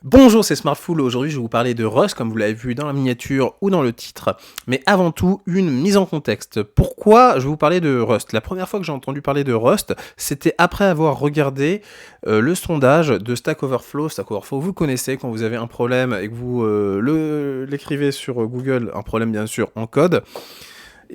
Bonjour, c'est Smartful. Aujourd'hui, je vais vous parler de Rust, comme vous l'avez vu dans la miniature ou dans le titre. Mais avant tout, une mise en contexte. Pourquoi je vais vous parler de Rust? La première fois que j'ai entendu parler de Rust, c'était après avoir regardé le sondage de Stack Overflow. Stack Overflow, vous le connaissez quand vous avez un problème et que vous l'écrivez sur Google, un problème bien sûr en code.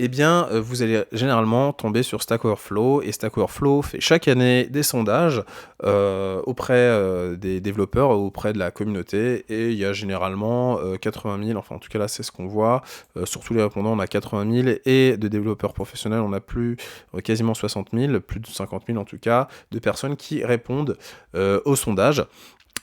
Eh bien, vous allez généralement tomber sur Stack Overflow, et Stack Overflow fait chaque année des sondages auprès des développeurs, auprès de la communauté, et il y a généralement 80 000, enfin en tout cas là c'est ce qu'on voit, sur tous les répondants on a 80 000, et de développeurs professionnels on a plus quasiment 60 000, plus de 50 000 en tout cas, de personnes qui répondent au sondage.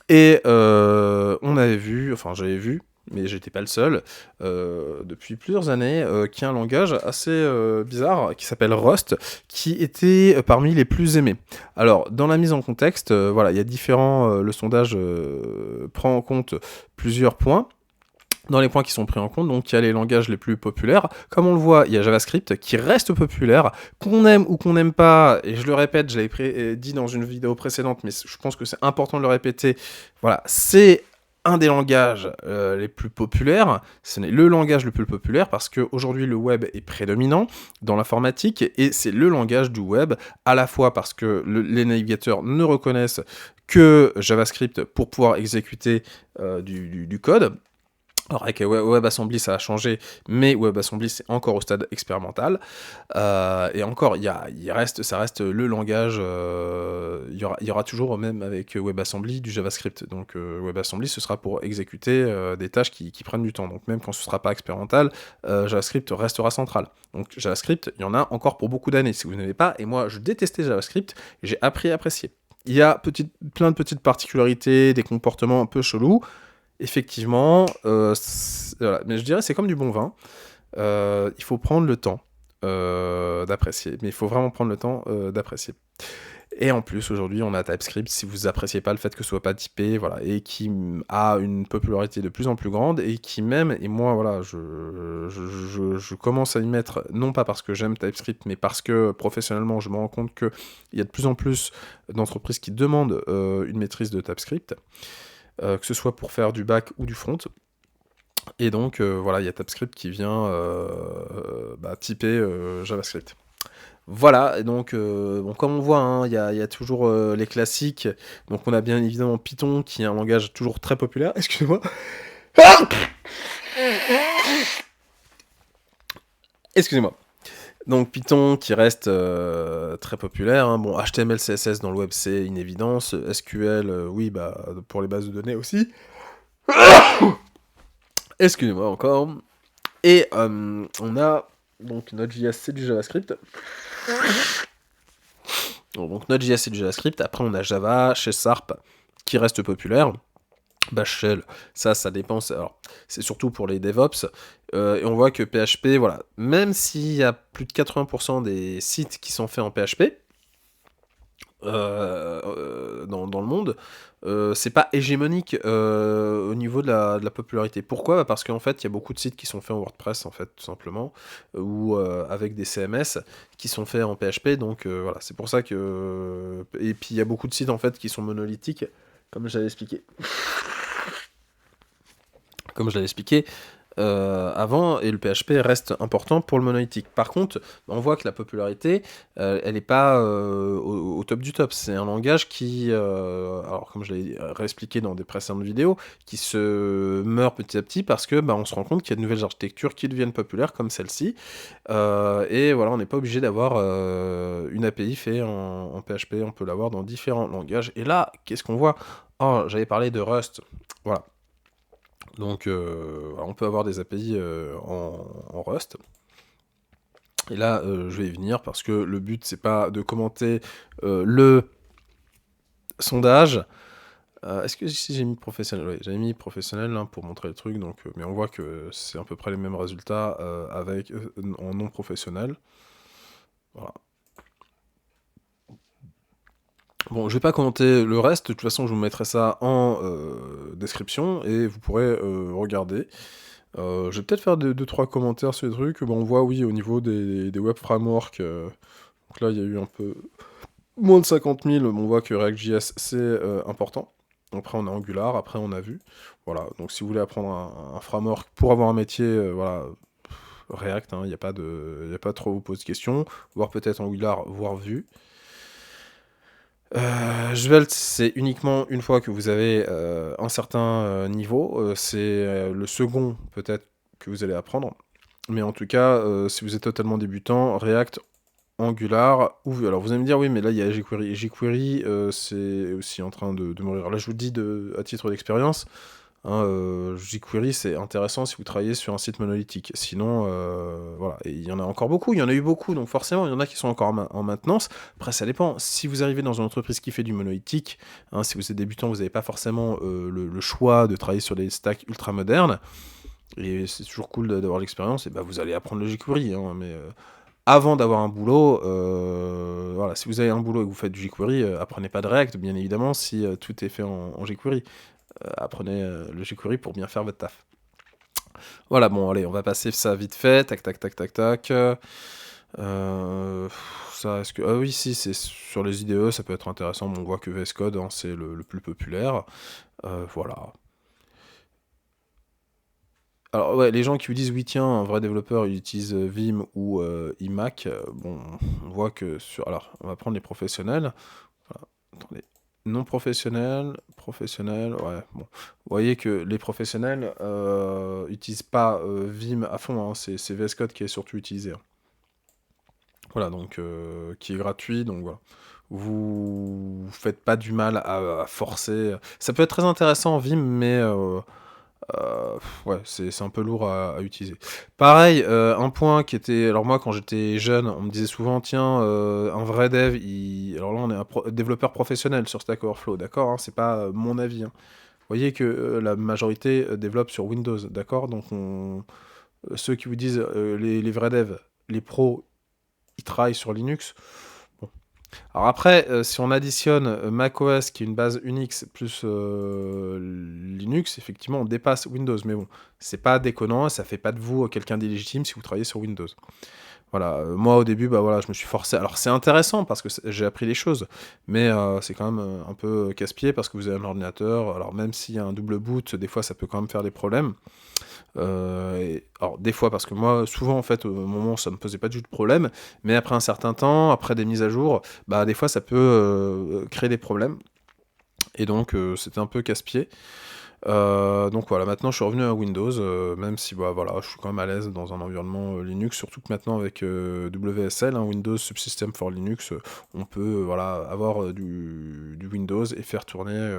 Et on avait vu, enfin j'avais vu, mais j'étais pas le seul, depuis plusieurs années, qu'il y a un langage assez bizarre qui s'appelle Rust, qui était parmi les plus aimés. Alors, dans la mise en contexte, voilà, il y a différents... le sondage prend en compte plusieurs points. Dans les points qui sont pris en compte, donc il y a les langages les plus populaires. Comme on le voit, il y a JavaScript qui reste populaire, qu'on aime ou qu'on n'aime pas, et je le répète, je l'avais dit dans une vidéo précédente, mais je pense que c'est important de le répéter, voilà, c'est un des langages les plus populaires, ce n'est le langage le plus populaire, parce qu'aujourd'hui le web est prédominant dans l'informatique, et c'est le langage du web, à la fois parce que les navigateurs ne reconnaissent que JavaScript pour pouvoir exécuter du code. Alors avec WebAssembly ça a changé, mais WebAssembly c'est encore au stade expérimental. Et encore, ça reste le langage, il y aura toujours, même avec WebAssembly, du JavaScript. Donc WebAssembly ce sera pour exécuter des tâches qui prennent du temps. Donc même quand ce ne sera pas expérimental, JavaScript restera central. Donc JavaScript, il y en a encore pour beaucoup d'années si vous n'avez pas. Et moi je détestais JavaScript, j'ai appris à apprécier. Il y a plein de petites particularités, des comportements un peu chelous. Effectivement, voilà. Mais je dirais c'est comme du bon vin, il faut prendre le temps d'apprécier, mais il faut vraiment prendre le temps d'apprécier. Et en plus, aujourd'hui, on a TypeScript, si vous appréciez pas le fait que ce soit pas typé, voilà, et qui a une popularité de plus en plus grande, et qui même, et moi, voilà, je commence à y mettre, non pas parce que j'aime TypeScript, mais parce que professionnellement, je me rends compte qu'il y a de plus en plus d'entreprises qui demandent une maîtrise de TypeScript. Que ce soit pour faire du back ou du front. Et donc, voilà, il y a TypeScript qui vient typer JavaScript. Voilà, et donc, bon, comme on voit, hein, il y a toujours les classiques. Donc, on a bien évidemment Python, qui est un langage toujours très populaire. Excusez-moi. Excusez-moi. Donc Python qui reste très populaire, hein. Bon, HTML, CSS dans le web c'est une évidence, SQL, oui, bah pour les bases de données aussi. Excusez-moi encore. Et on a donc Node.js, c'est du JavaScript. Donc Node.js c'est du JavaScript. Après on a Java, chez Sharp qui reste populaire. Bash Shell, ça dépend. Alors, c'est surtout pour les DevOps. Et on voit que PHP, voilà, même s'il y a plus de 80% des sites qui sont faits en PHP dans le monde, c'est pas hégémonique au niveau de la popularité. Pourquoi? Parce qu'en fait, il y a beaucoup de sites qui sont faits en WordPress, en fait, tout simplement, ou avec des CMS qui sont faits en PHP. Donc voilà, c'est pour ça que. Et puis il y a beaucoup de sites en fait qui sont monolithiques, comme j'avais expliqué. Comme je l'avais expliqué avant, et le PHP reste important pour le monolithique. Par contre, on voit que la popularité, elle n'est pas au top du top. C'est un langage qui, alors comme je l'ai réexpliqué dans des précédentes vidéos, qui se meurt petit à petit parce que on se rend compte qu'il y a de nouvelles architectures qui deviennent populaires, comme celle-ci. Et voilà, on n'est pas obligé d'avoir une API faite en PHP, on peut l'avoir dans différents langages. Et là, qu'est-ce qu'on voit? Oh, j'avais parlé de Rust. Voilà. Donc, on peut avoir des API en Rust. Et là, je vais y venir parce que le but, c'est pas de commenter le sondage. Est-ce que si j'ai mis professionnel? Oui, j'avais mis professionnel hein, pour montrer le truc, donc, mais on voit que c'est à peu près les mêmes résultats en non professionnel. Voilà. Bon, je vais pas commenter le reste, de toute façon je vous mettrai ça en description et vous pourrez regarder. Je vais peut-être faire 2-3 commentaires sur les trucs. Bon, on voit, oui, au niveau des web frameworks, donc là il y a eu un peu moins de 50 000, on voit que React.js c'est important. Après, on a Angular, après, on a Vue. Voilà, donc si vous voulez apprendre un framework pour avoir un métier, voilà, React, il n'y a pas trop à vous poser de questions, voire peut-être Angular, voire Vue. Svelte, c'est uniquement une fois que vous avez un certain niveau. C'est le second, peut-être, que vous allez apprendre. Mais en tout cas, si vous êtes totalement débutant, React, Angular ou Vue. Alors vous allez me dire, oui, mais là, il y a jQuery. jQuery, c'est aussi en train de mourir. Là, je vous le dis à titre d'expérience. jQuery, c'est intéressant si vous travaillez sur un site monolithique. Sinon, voilà. Et il y en a encore beaucoup, il y en a eu beaucoup, donc forcément, il y en a qui sont encore en maintenance. Après, ça dépend. Si vous arrivez dans une entreprise qui fait du monolithique, si vous êtes débutant, vous n'avez pas forcément le choix de travailler sur des stacks ultra modernes. Et c'est toujours cool d'avoir l'expérience, et bah, vous allez apprendre le jQuery. Mais avant d'avoir un boulot, voilà, si vous avez un boulot et que vous faites du jQuery, apprenez pas de React, bien évidemment, si tout est fait en jQuery. Apprenez le jQuery pour bien faire votre taf. Voilà, bon, allez, on va passer ça vite fait. Tac, tac, tac, tac, tac. Ça, est-ce que... Ah oui, si, c'est sur les IDE, ça peut être intéressant. Bon, on voit que VS Code, c'est le plus populaire. Voilà. Alors, ouais, les gens qui vous disent, oui, tiens, un vrai développeur, il utilise Vim ou iMac. Bon, on voit que sur... Alors, on va prendre les professionnels. Voilà. Attendez. Non professionnel, professionnel, ouais, bon. Vous voyez que les professionnels utilisent pas Vim à fond, c'est VS Code qui est surtout utilisé. Voilà, donc qui est gratuit, donc voilà. Vous faites pas du mal à forcer. Ça peut être très intéressant Vim, mais ouais, c'est un peu lourd à utiliser. Pareil, un point qui était... Alors moi, quand j'étais jeune, on me disait souvent, tiens, un vrai dev, alors là, on est un développeur professionnel sur Stack Overflow, d'accord, c'est pas mon avis. Vous voyez que la majorité développe sur Windows, d'accord. Donc ceux qui vous disent, les vrais devs, les pros, ils travaillent sur Linux. Bon. Alors après, si on additionne macOS, qui est une base Unix, plus Linux, effectivement, on dépasse Windows. Mais bon, c'est pas déconnant, ça fait pas de vous quelqu'un d'illégitime si vous travaillez sur Windows. Voilà, moi au début, bah voilà, je me suis forcé. Alors c'est intéressant parce que j'ai appris les choses, mais c'est quand même un peu casse-pied parce que vous avez un ordinateur. Alors même s'il y a un double boot, des fois ça peut quand même faire des problèmes. Alors des fois, parce que moi, souvent en fait, au moment ça me posait pas du tout de problème, mais après un certain temps, après des mises à jour, bah des fois ça peut créer des problèmes. Et donc c'était un peu casse-pied. Donc voilà, maintenant je suis revenu à Windows, même si bah, voilà, je suis quand même à l'aise dans un environnement Linux, surtout que maintenant avec WSL, Windows Subsystem for Linux, on peut voilà, avoir du Windows et faire tourner,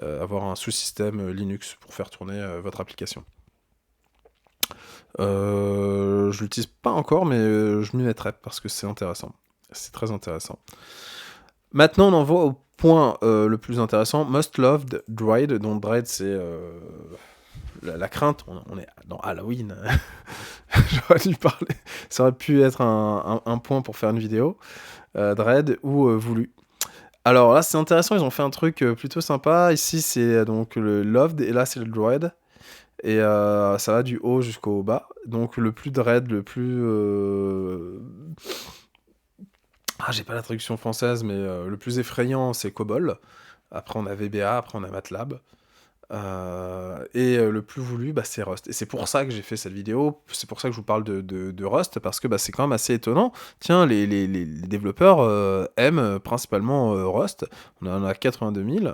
avoir un sous-système Linux pour faire tourner votre application. Je l'utilise pas encore, mais je m'y mettrai parce que c'est intéressant. C'est très intéressant. Maintenant, on en va au point le plus intéressant. Most Loved Dread. Donc, Dread, c'est la crainte. On est dans Halloween. J'aurais dû parler. Ça aurait pu être un point pour faire une vidéo. Dread ou voulu. Alors là, c'est intéressant. Ils ont fait un truc plutôt sympa. Ici, c'est donc le Loved et là, c'est le Dread. Et ça va du haut jusqu'au bas. Donc le plus dread, le plus... j'ai pas la traduction française, mais le plus effrayant, c'est COBOL. Après, on a VBA, après, on a MATLAB. Et le plus voulu, bah, c'est Rust. Et c'est pour ça que j'ai fait cette vidéo, c'est pour ça que je vous parle de Rust, parce que bah, c'est quand même assez étonnant. Tiens, les développeurs aiment principalement Rust. On en a 82 000.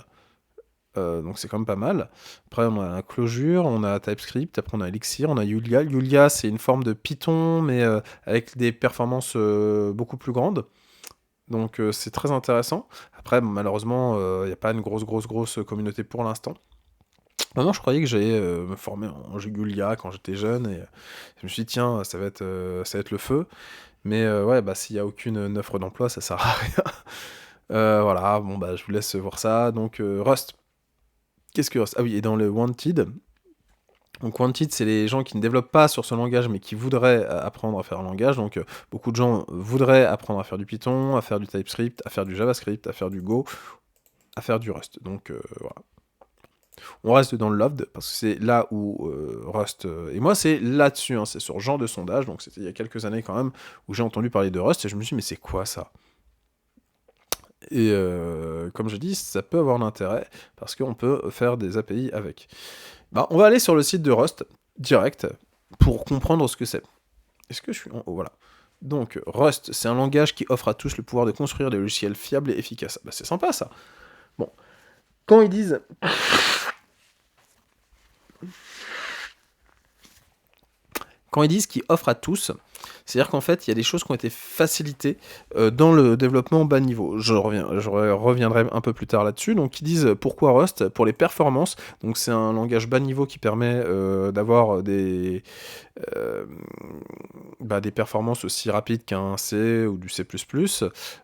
Donc c'est quand même pas mal. Après on a Clojure, on a TypeScript, après on a Elixir, on a Julia. Julia c'est une forme de Python mais avec des performances beaucoup plus grandes. Donc c'est très intéressant. Après malheureusement il n'y a pas une grosse communauté pour l'instant. Maintenant je croyais que j'allais me former en Julia quand j'étais jeune et je me suis dit tiens ça va être le feu. Mais ouais bah s'il n'y a aucune offre d'emploi ça sert à rien. Voilà bon bah je vous laisse voir ça. Donc Rust. Qu'est-ce que Rust? Ah oui, et dans le Wanted. Donc Wanted, c'est les gens qui ne développent pas sur ce langage, mais qui voudraient apprendre à faire un langage. Donc beaucoup de gens voudraient apprendre à faire du Python, à faire du TypeScript, à faire du JavaScript, à faire du Go, à faire du Rust. Donc voilà. On reste dans le Loved, parce que c'est là où Rust... et moi, c'est là-dessus, c'est sur ce genre de sondage, donc c'était il y a quelques années quand même, où j'ai entendu parler de Rust, et je me suis dit, mais c'est quoi ça? Et comme je dis, ça peut avoir l'intérêt parce qu'on peut faire des API avec. On va aller sur le site de Rust direct pour comprendre ce que c'est. Est-ce que je suis en haut? Voilà. Donc, Rust, c'est un langage qui offre à tous le pouvoir de construire des logiciels fiables et efficaces. C'est sympa, ça. Bon. Quand ils disent... Quand ils disent qu'ils offrent à tous, c'est-à-dire qu'en fait, il y a des choses qui ont été facilitées dans le développement bas niveau. Je reviendrai un peu plus tard là-dessus. Donc, ils disent pourquoi Rust? Pour les performances. Donc, c'est un langage bas niveau qui permet d'avoir des performances aussi rapides qu'un C ou du C++.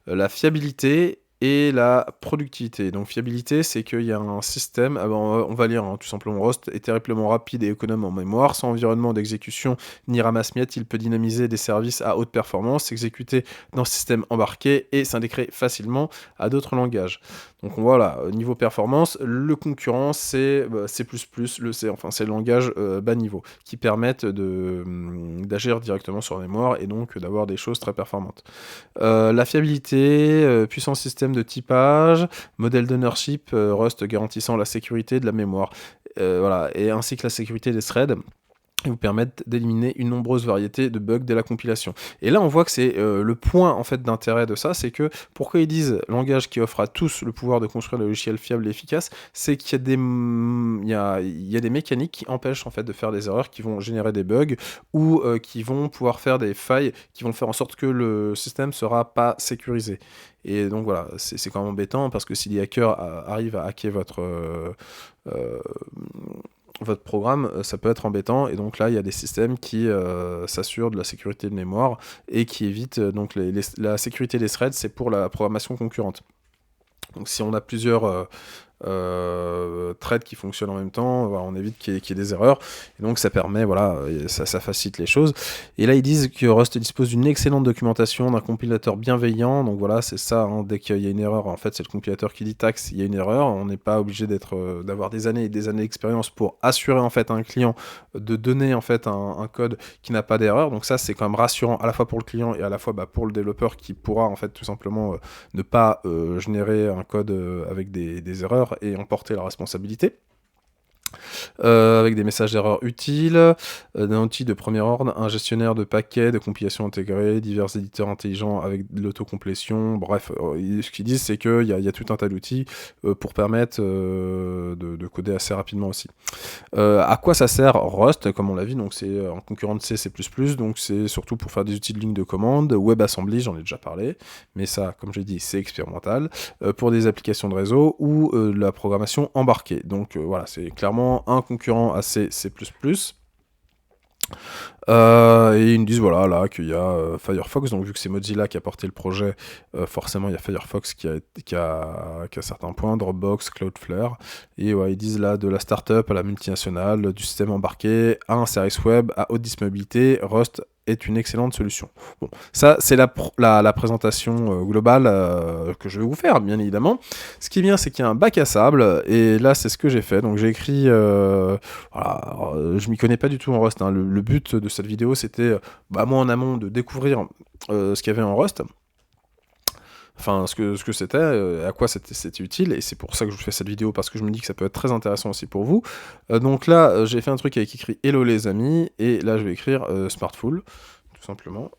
La fiabilité et la productivité. Donc fiabilité, c'est qu'il y a un système, on va lire tout simplement, Rust est terriblement rapide et économe en mémoire, sans environnement d'exécution ni ramasse-miettes, il peut dynamiser des services à haute performance, s'exécuter dans le système embarqué et s'intégrer facilement à d'autres langages. Donc voilà, niveau performance, le concurrent c'est C++, c'est le langage bas niveau, qui permettent d'agir directement sur la mémoire et donc d'avoir des choses très performantes. La fiabilité, puissant système de typage, modèle d'ownership, Rust garantissant la sécurité de la mémoire, voilà, et ainsi que la sécurité des threads, et vous permettent d'éliminer une nombreuse variété de bugs dès la compilation. Et là, on voit que c'est le point en fait d'intérêt de ça, c'est que pourquoi ils disent langage qui offre à tous le pouvoir de construire des logiciels fiables et efficaces, c'est qu'il y a des mécaniques qui empêchent en fait de faire des erreurs, qui vont générer des bugs ou qui vont pouvoir faire des failles, qui vont faire en sorte que le système sera pas sécurisé. Et donc voilà, c'est quand même embêtant parce que si les hackers arrivent à hacker votre programme, ça peut être embêtant, et donc là il y a des systèmes qui s'assurent de la sécurité de mémoire et qui évitent donc la sécurité des threads, c'est pour la programmation concurrente. Donc si on a plusieurs threads qui fonctionnent en même temps, voilà, on évite qu'il y ait des erreurs, et donc ça permet, voilà, ça facilite les choses. Et là ils disent que Rust dispose d'une excellente documentation, d'un compilateur bienveillant, donc voilà, c'est ça, hein, dès qu'il y a une erreur, en fait c'est le compilateur qui dit tax, il y a une erreur, on n'est pas obligé d'avoir des années et des années d'expérience pour assurer en fait à un client de donner en fait un code qui n'a pas d'erreur, donc ça c'est quand même rassurant à la fois pour le client et à la fois pour le développeur qui pourra en fait tout simplement ne pas générer un code avec des erreurs et emporter la responsabilité. Avec des messages d'erreur utiles, d'un outil de premier ordre, un gestionnaire de paquets, de compilation intégrée, divers éditeurs intelligents avec de l'autocomplétion, bref, ce qu'ils disent c'est qu'il y a tout un tas d'outils pour permettre de coder assez rapidement aussi. À quoi ça sert Rust? Comme on l'a vu, donc c'est un concurrent de C++, donc c'est surtout pour faire des outils de ligne de commande, WebAssembly, j'en ai déjà parlé, mais ça, comme j'ai dit, c'est expérimental, pour des applications de réseau ou la programmation embarquée. Donc voilà, c'est clairement un concurrent à C++. Et ils me disent voilà là qu'il y a Firefox, donc vu que c'est Mozilla qui a porté le projet, forcément il y a Firefox qui a certains points, Dropbox, Cloudflare, et ouais, ils disent là de la startup à la multinationale, du système embarqué à un service web à haute disponibilité, Rust est une excellente solution. Bon, ça c'est la présentation globale que je vais vous faire, bien évidemment. Ce qui est bien, c'est qu'il y a un bac à sable, et là c'est ce que j'ai fait. Donc j'ai écrit, voilà, je m'y connais pas du tout en Rust, hein. Le but de cette vidéo, c'était, moi en amont, de découvrir ce qu'il y avait en Rust. Enfin, ce que c'était, à quoi c'était utile, et c'est pour ça que je vous fais cette vidéo, parce que je me dis que ça peut être très intéressant aussi pour vous. Donc là, j'ai fait un truc avec écrit Hello les amis, et là je vais écrire Smartful, tout simplement.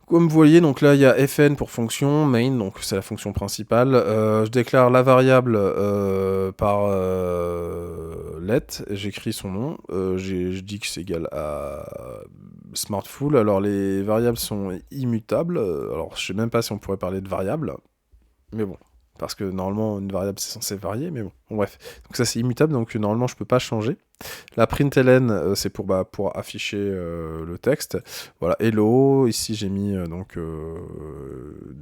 Comme vous voyez, donc là il y a fn pour fonction, main, donc c'est la fonction principale. Je déclare la variable par let, j'écris son nom, je dis que c'est égal à Smartful. Alors les variables sont immutables, alors je sais même pas si on pourrait parler de variable, mais bon, parce que normalement une variable c'est censé varier, mais bon, bref. Donc ça c'est immutable, donc normalement je peux pas changer. La println, c'est pour afficher le texte. Voilà, hello, ici j'ai mis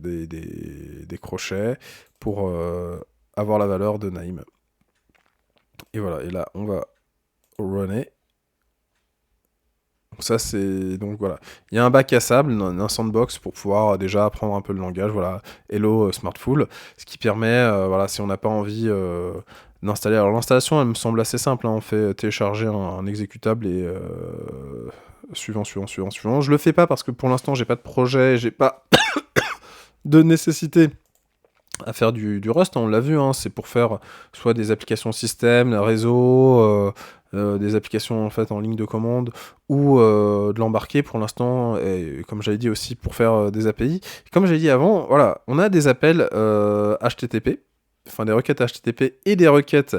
des crochets pour avoir la valeur de name. Et voilà, et là on va runner. Donc ça c'est, donc voilà, il y a un bac à sable, un sandbox pour pouvoir déjà apprendre un peu le langage, voilà, hello Smartful, ce qui permet, voilà, si on n'a pas envie d'installer, alors l'installation elle me semble assez simple, hein, on fait télécharger un exécutable et suivant. Je le fais pas parce que pour l'instant, j'ai pas de projet, j'ai pas de nécessité à faire du Rust, on l'a vu, hein, c'est pour faire soit des applications système, réseau, des applications en fait en ligne de commande ou de l'embarquer pour l'instant, et comme j'avais dit aussi pour faire des API. Comme j'avais dit avant, voilà, on a des appels HTTP, enfin des requêtes HTTP et des requêtes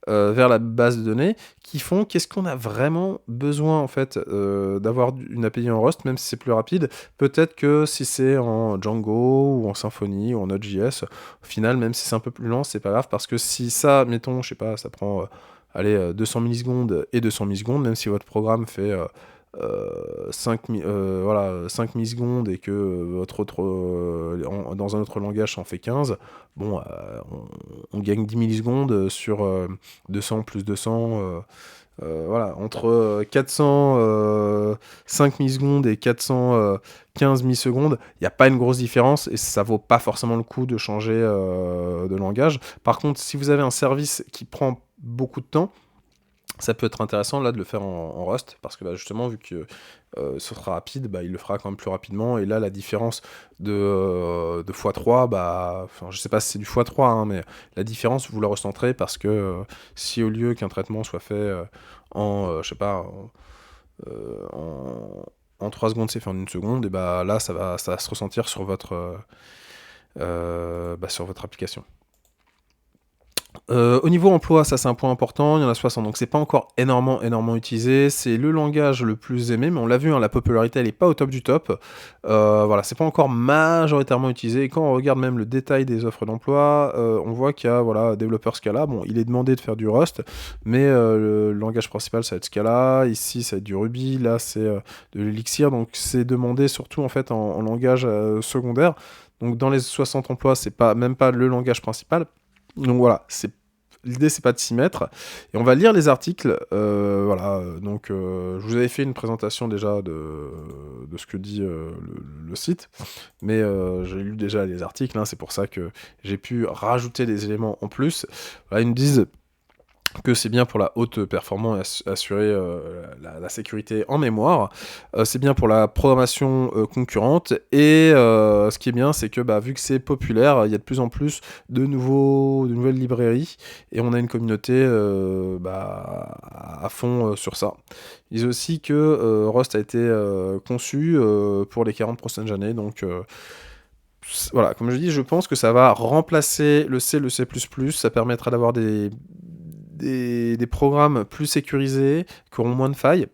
vers la base de données qui font qu'est-ce qu'on a vraiment besoin en fait d'avoir une API en Rust, même si c'est plus rapide. Peut-être que si c'est en Django ou en Symfony ou en Node.js, au final, même si c'est un peu plus lent, c'est pas grave parce que si ça, mettons, je sais pas, ça prend allez, 200 millisecondes et 200 millisecondes, même si votre programme fait 5 millisecondes et que votre autre, dans un autre langage, ça en fait 15, bon, on gagne 10 millisecondes sur 200 plus 200. Voilà, entre 405 millisecondes et 415 millisecondes, il n'y a pas une grosse différence et ça vaut pas forcément le coup de changer de langage. Par contre, si vous avez un service qui prend beaucoup de temps, ça peut être intéressant là de le faire en Rust parce que bah, justement vu que ce sera rapide, bah, il le fera quand même plus rapidement et là la différence de x3, bah, enfin, je sais pas si c'est du x3 hein, mais la différence vous la ressentirez parce que si au lieu qu'un traitement soit fait je sais pas en 3 secondes c'est fait en 1 seconde, et bah là ça va se ressentir sur sur votre application. Au niveau emploi, ça c'est un point important, il y en a 60, donc c'est pas encore énormément utilisé, c'est le langage le plus aimé, mais on l'a vu, hein, la popularité elle est pas au top du top, voilà, c'est pas encore majoritairement utilisé, et quand on regarde même le détail des offres d'emploi, on voit qu'il y a, voilà, développeur Scala, bon, il est demandé de faire du Rust, mais le langage principal ça va être Scala, ici ça va être du Ruby, là c'est de l'Elixir, donc c'est demandé surtout en fait en langage secondaire, donc dans les 60 emplois, c'est même pas le langage principal. Donc voilà, l'idée c'est pas de s'y mettre. Et on va lire les articles. Voilà, donc je vous avais fait une présentation déjà de ce que dit le site, mais j'ai lu déjà les articles, hein, c'est pour ça que j'ai pu rajouter des éléments en plus. Voilà, ils me disent que c'est bien pour la haute performance et assurer la sécurité en mémoire. C'est bien pour la programmation concurrente. Et ce qui est bien, c'est que vu que c'est populaire, il y a de plus en plus de nouvelles librairies. Et on a une communauté à fond sur ça. Ils disent aussi que Rust a été conçu pour les 40 prochaines années. Donc voilà, comme je dis, je pense que ça va remplacer le C, le C++. Ça permettra d'avoir des programmes plus sécurisés, qui auront moins de failles.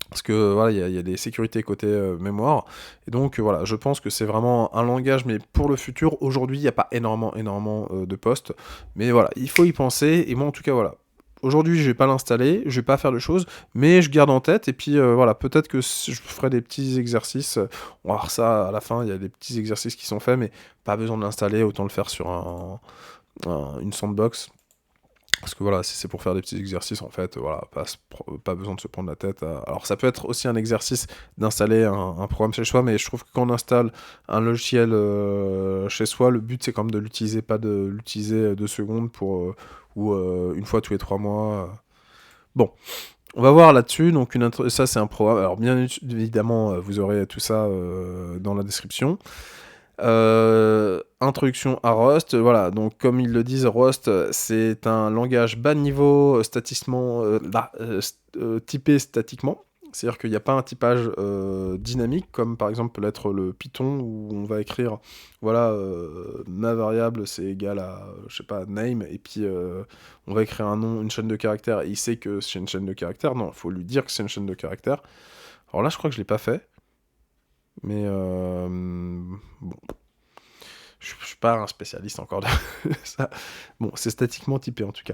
Parce que voilà, il y a des sécurités côté mémoire. Et donc voilà, je pense que c'est vraiment un langage, mais pour le futur, aujourd'hui, il n'y a pas énormément de postes. Mais voilà, il faut y penser. Et moi, en tout cas, voilà. Aujourd'hui, je vais pas l'installer, je vais pas faire de choses, mais je garde en tête. Et puis voilà, peut-être que je ferai des petits exercices. On va voir ça à la fin. Il y a des petits exercices qui sont faits, mais pas besoin de l'installer. Autant le faire sur une sandbox. Parce que voilà, si c'est pour faire des petits exercices, en fait, voilà, pas besoin de se prendre la tête. Alors ça peut être aussi un exercice d'installer un programme chez soi, mais je trouve que quand on installe un logiciel chez soi, le but c'est quand même de l'utiliser, pas de l'utiliser 2 secondes ou une fois tous les 3 mois. Bon, on va voir là-dessus. Donc ça c'est un programme. Alors bien évidemment, vous aurez tout ça dans la description. Introduction à Rust, voilà, donc comme ils le disent, Rust c'est un langage bas de niveau typé statiquement, c'est-à-dire qu'il n'y a pas un typage dynamique comme par exemple peut l'être le Python où on va écrire voilà ma variable c'est égal à je sais pas name et puis on va écrire un nom, une chaîne de caractères et il sait que c'est une chaîne de caractères, non, il faut lui dire que c'est une chaîne de caractères. Alors là je crois que je l'ai pas fait. Mais bon, je suis pas un spécialiste encore de ça. Bon, c'est statiquement typé en tout cas.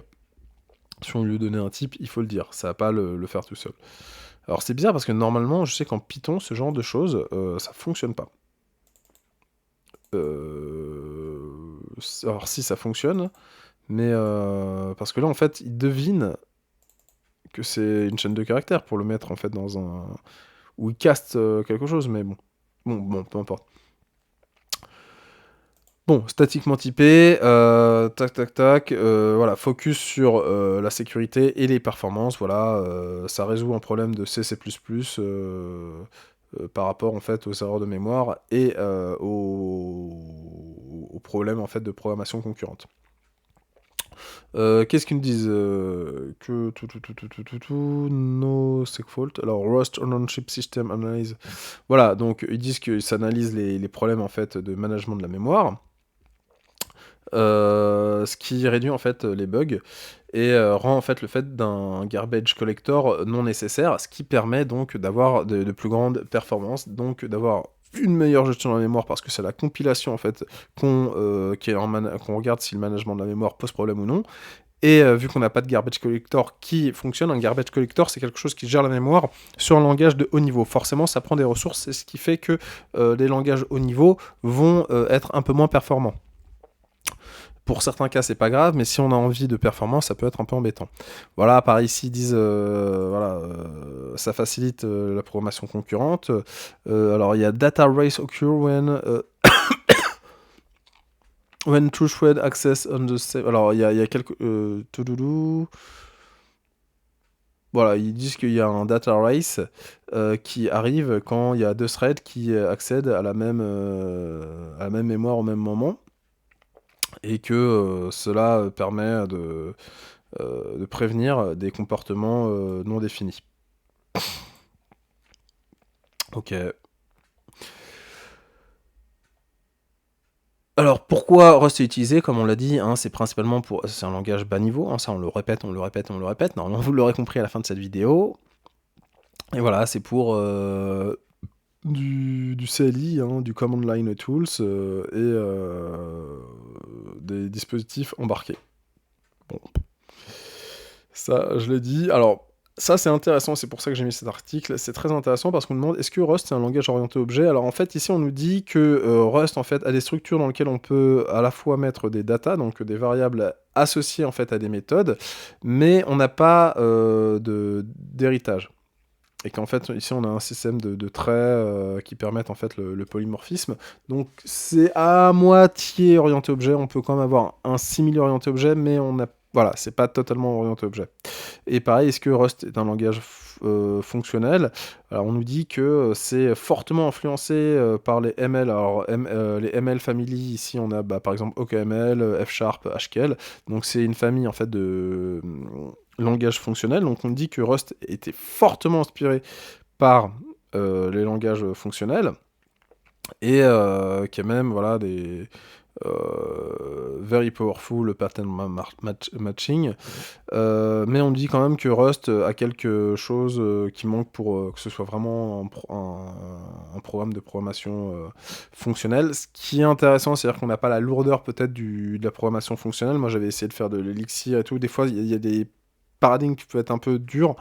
Si on lui donner un type, il faut le dire. Ça va pas le faire tout seul. Alors c'est bizarre parce que normalement, je sais qu'en Python, ce genre de choses, ça fonctionne pas. Alors si ça fonctionne, mais parce que là en fait, il devine que c'est une chaîne de caractères pour le mettre en fait dans un où il caste quelque chose, mais bon, peu importe. Bon, statiquement typé, tac, tac, tac, voilà, focus sur la sécurité et les performances, voilà, ça résout un problème de C++, par rapport en fait aux erreurs de mémoire et aux problèmes en fait de programmation concurrente. Qu'est-ce qu'ils nous disent que no segfault. Alors Rust on-chip system analyse. Voilà, donc ils disent qu'ils s'analysent les problèmes en fait de management de la mémoire. Ce qui réduit en fait les bugs et rend en fait le fait d'un garbage collector non nécessaire, ce qui permet donc d'avoir de plus grandes performances, donc d'avoir une meilleure gestion de la mémoire parce que c'est la compilation en fait qu'on regarde si le management de la mémoire pose problème ou non. Et vu qu'on n'a pas de garbage collector qui fonctionne, un garbage collector c'est quelque chose qui gère la mémoire sur un langage de haut niveau. Forcément ça prend des ressources, c'est ce qui fait que les langages haut niveau vont être un peu moins performants. Pour certains cas, c'est pas grave, mais si on a envie de performance, ça peut être un peu embêtant. Voilà, par ici, ils disent, voilà, ça facilite la programmation concurrente. Alors, il y a data race occur when two thread access on the same. Alors, il y a quelques. Voilà, ils disent qu'il y a un data race qui arrive quand il y a deux threads qui accèdent à la même mémoire au même moment. Et que cela permet de prévenir des comportements non définis. Ok. Alors pourquoi Rust est utilisé, comme on l'a dit, hein, c'est principalement pour... C'est un langage bas niveau, hein, ça on le répète, on le répète, on le répète. Normalement vous l'aurez compris à la fin de cette vidéo. Et voilà, c'est pour du CLI, hein, du Command Line Tools et des dispositifs embarqués. Bon. Ça, je l'ai dit. Alors, ça, c'est intéressant, c'est pour ça que j'ai mis cet article. C'est très intéressant parce qu'on nous demande, est-ce que Rust, c'est un langage orienté objet? Alors, en fait, ici, on nous dit que Rust, en fait, a des structures dans lesquelles on peut à la fois mettre des data, donc des variables associées, en fait, à des méthodes, mais on n'a pas d'héritage. Et qu'en fait, ici, on a un système de traits qui permettent, en fait, le polymorphisme. Donc, c'est à moitié orienté objet. On peut quand même avoir un simili orienté objet, mais on a... Voilà, c'est pas totalement orienté objet. Et pareil, est-ce que Rust est un langage fonctionnel? Alors on nous dit que c'est fortement influencé par les ML. Alors les ML family, ici on a par exemple OKML, F#, HKL. Donc c'est une famille en fait de langages fonctionnels. Donc on dit que Rust était fortement inspiré par les langages fonctionnels et qu'il y a même voilà des very powerful pattern matching, mais on dit quand même que Rust a quelque chose qui manque pour que ce soit vraiment un programme de programmation fonctionnelle. Ce qui est intéressant, c'est-à-dire qu'on n'a pas la lourdeur peut-être de la programmation fonctionnelle. Moi j'avais essayé de faire de l'Elixir et tout, des fois il y a des paradigmes qui peuvent être un peu durs,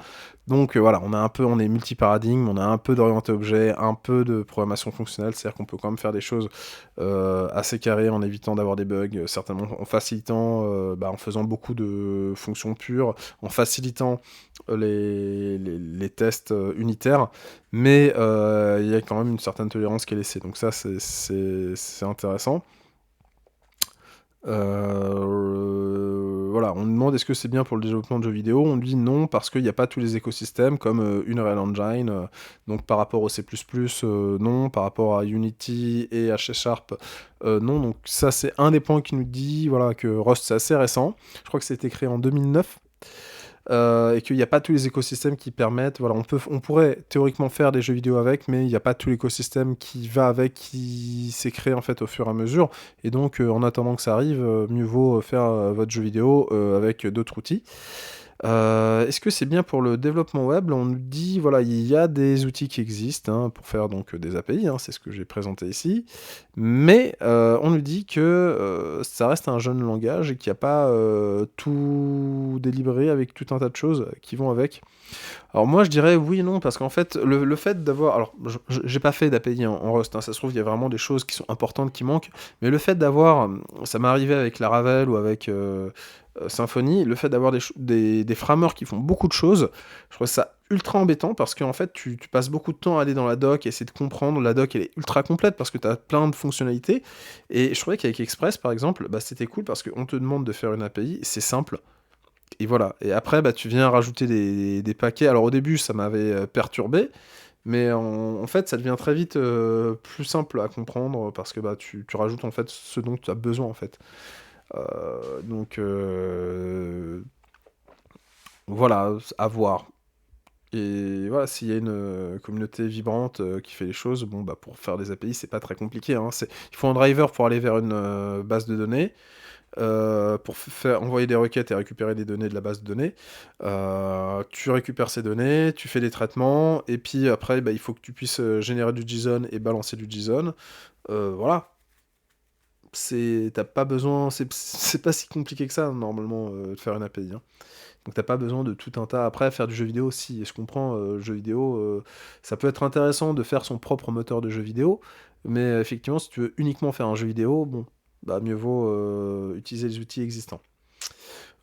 donc voilà, on est multi-paradigme, on a un peu d'orienté objet, un peu de programmation fonctionnelle, c'est-à-dire qu'on peut quand même faire des choses assez carrées en évitant d'avoir des bugs, certainement en facilitant, en faisant beaucoup de fonctions pures, en facilitant les tests unitaires, mais il y a quand même une certaine tolérance qui est laissée, donc ça c'est intéressant. Voilà, on demande est-ce que c'est bien pour le développement de jeux vidéo, on dit non parce qu'il n'y a pas tous les écosystèmes comme Unreal Engine, donc par rapport au C++, non, par rapport à Unity et à C#, non, donc ça c'est un des points qui nous dit voilà, que Rust c'est assez récent, je crois que ça a été créé en 2009, et qu'il n'y a pas tous les écosystèmes qui permettent, voilà, on pourrait théoriquement faire des jeux vidéo avec, mais il n'y a pas tout l'écosystème qui va avec, qui s'est créé en fait au fur et à mesure, et donc en attendant que ça arrive, mieux vaut faire votre jeu vidéo avec d'autres outils. Est-ce que c'est bien pour le développement web? On nous dit, voilà, il y a des outils qui existent pour faire donc des API, c'est ce que j'ai présenté ici, mais on nous dit que ça reste un jeune langage et qu'il n'y a pas tout délivré avec tout un tas de choses qui vont avec. Alors moi je dirais oui et non, parce qu'en fait le fait d'avoir... Alors j'ai pas fait d'API en Rust, ça se trouve il y a vraiment des choses qui sont importantes qui manquent, mais le fait d'avoir... Ça m'est arrivé avec Laravel ou avec Symfony, le fait d'avoir des frameworks qui font beaucoup de choses, je trouve ça ultra embêtant parce qu'en fait, tu passes beaucoup de temps à aller dans la doc, essayer de comprendre. La doc, elle est ultra complète parce que tu as plein de fonctionnalités. Et je trouvais qu'avec Express, par exemple, bah, c'était cool parce qu'on te demande de faire une API, c'est simple. Et voilà. Et après, bah, tu viens rajouter des paquets. Alors au début, ça m'avait perturbé, mais en fait, ça devient très vite plus simple à comprendre parce que bah, tu rajoutes en fait ce dont tu as besoin en fait. Donc voilà, à voir. Et voilà, s'il y a une communauté vibrante qui fait les choses, bon, bah, pour faire des API, c'est pas très compliqué, hein. Il faut un driver pour aller vers une base de données, pour faire envoyer des requêtes et récupérer des données de la base de données. Tu récupères ces données, tu fais des traitements, et puis après, bah, il faut que tu puisses générer du JSON et balancer du JSON. Voilà. T'as pas besoin, c'est pas si compliqué que ça, normalement, de faire une API, hein. Donc t'as pas besoin de tout un tas. Après, faire du jeu vidéo, si, et je comprends, jeu vidéo, ça peut être intéressant de faire son propre moteur de jeu vidéo, mais effectivement, si tu veux uniquement faire un jeu vidéo, bon, bah mieux vaut utiliser les outils existants.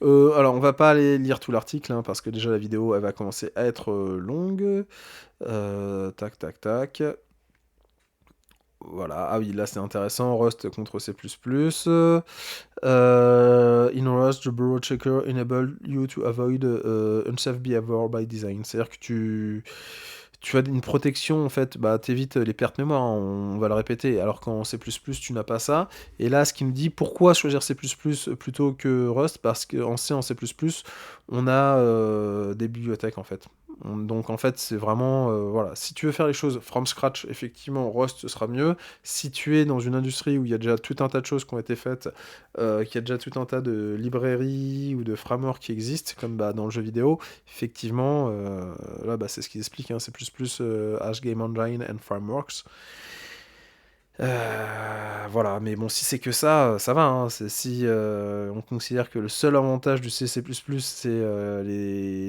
Alors, on va pas aller lire tout l'article, hein, parce que déjà la vidéo, elle va commencer à être longue. Tac, tac, tac. Voilà, ah oui, là c'est intéressant, Rust contre C++. In Rust, the borrow checker enable you to avoid unsafe behavior by design. C'est-à-dire que tu as une protection, en fait, bah, t'évites les pertes mémoire, hein, on va le répéter, alors qu'en C++, tu n'as pas ça. Et là, ce qui me dit, pourquoi choisir C++ plutôt que Rust? Parce qu'en C, en C++, on a des bibliothèques, en fait. Donc, en fait, c'est vraiment, voilà, si tu veux faire les choses from scratch, effectivement, Rust, ce sera mieux. Si tu es dans une industrie où il y a déjà tout un tas de choses qui ont été faites, qu'il y a déjà tout un tas de librairies ou de frameworks qui existent, comme bah, dans le jeu vidéo, effectivement, là, bah, c'est ce qu'ils expliquent, hein, c'est plus Hash Game Engine and Frameworks. Voilà, mais bon, si c'est que ça va, hein. Si on considère que le seul avantage du C++, c'est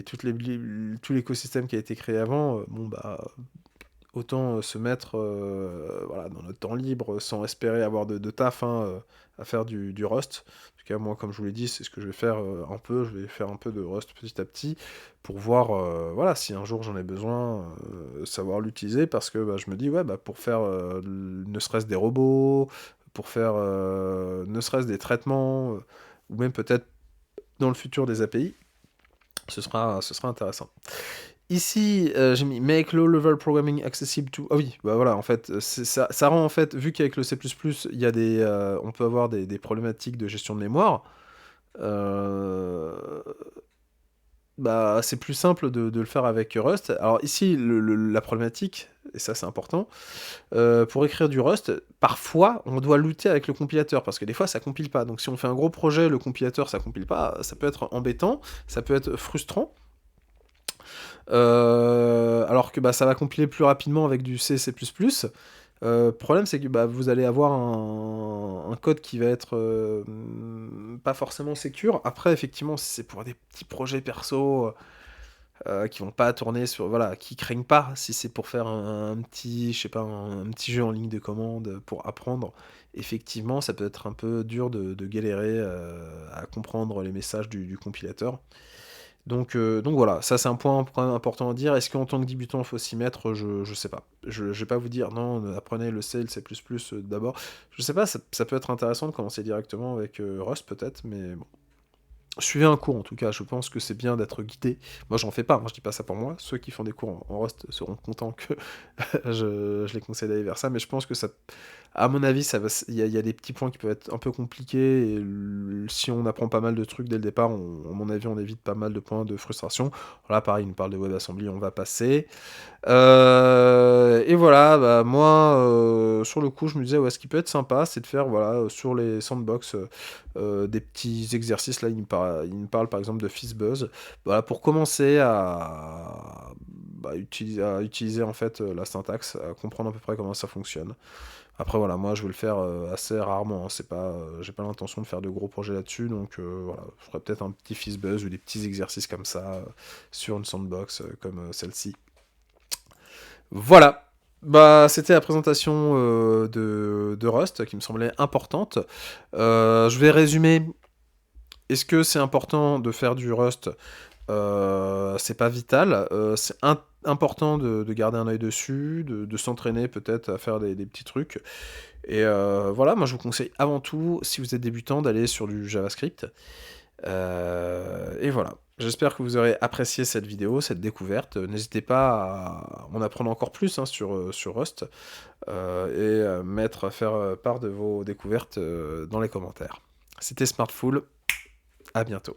tout l'écosystème qui a été créé avant, bon, bah, autant se mettre voilà, dans notre temps libre sans espérer avoir de taf, hein, à faire du Rust. En tout cas, moi, comme je vous l'ai dit, c'est ce que je vais faire un peu. Je vais faire un peu de Rust petit à petit pour voir voilà, si un jour j'en ai besoin, savoir l'utiliser parce que bah, je me dis, ouais, bah, pour faire ne serait-ce des robots, pour faire ne serait-ce des traitements, ou même peut-être dans le futur des API, ce sera intéressant. Ici, j'ai mis Make Low-Level Programming Accessible to... Ah oui, bah voilà, en fait, ça rend, en fait, vu qu'avec le C++, il y a on peut avoir des problématiques de gestion de mémoire, euh, bah, c'est plus simple de le faire avec Rust. Alors ici, la problématique, et ça c'est important, pour écrire du Rust, parfois, on doit lutter avec le compilateur, parce que des fois, ça compile pas. Donc si on fait un gros projet, le compilateur, ça compile pas, ça peut être embêtant, ça peut être frustrant. Alors que bah, ça va compiler plus rapidement avec du C, C++. Le problème, c'est que bah, vous allez avoir un code qui va être pas forcément sécure. Après, effectivement, si c'est pour des petits projets perso qui vont pas tourner sur... Voilà, qui craignent pas, si c'est pour faire un petit, je sais pas, un petit jeu en ligne de commande pour apprendre, effectivement, ça peut être un peu dur de galérer à comprendre les messages du compilateur. Donc voilà, ça c'est un point important à dire. Est-ce qu'en tant que débutant, il faut s'y mettre? Je sais pas. Je vais pas vous dire non, apprenez le C, le C++ d'abord. Je sais pas, ça peut être intéressant de commencer directement avec Rust peut-être, mais bon. Suivez un cours en tout cas, je pense que c'est bien d'être guidé. Moi j'en fais pas, moi je dis pas ça pour moi. Ceux qui font des cours en Rust seront contents que je les conseille d'aller vers ça, mais je pense que ça, à mon avis, il y a des petits points qui peuvent être un peu compliqués, et si on apprend pas mal de trucs dès le départ, à mon avis on évite pas mal de points de frustration. Là pareil, il nous parle de WebAssembly, on va passer. Et voilà, bah, moi, sur le coup, je me disais, ouais, ce qui peut être sympa, c'est de faire, voilà, sur les sandbox, des petits exercices. Là, il me parle par exemple de FizzBuzz. Voilà, pour commencer à utiliser en fait la syntaxe, à comprendre à peu près comment ça fonctionne. Après, voilà, moi, je vais le faire assez rarement, hein. C'est pas, j'ai pas l'intention de faire de gros projets là-dessus, donc voilà, je ferai peut-être un petit FizzBuzz ou des petits exercices comme ça sur une sandbox comme celle-ci. Voilà. Bah, c'était la présentation de Rust qui me semblait importante. Je vais résumer. Est-ce que c'est important de faire du Rust c'est pas vital. C'est important de garder un œil dessus, de s'entraîner peut-être à faire des petits trucs. Et voilà, moi je vous conseille avant tout, si vous êtes débutant, d'aller sur du JavaScript. Et voilà. J'espère que vous aurez apprécié cette vidéo, cette découverte. N'hésitez pas à en apprendre encore plus hein, sur Rust et faire part de vos découvertes dans les commentaires. C'était Smartful, à bientôt.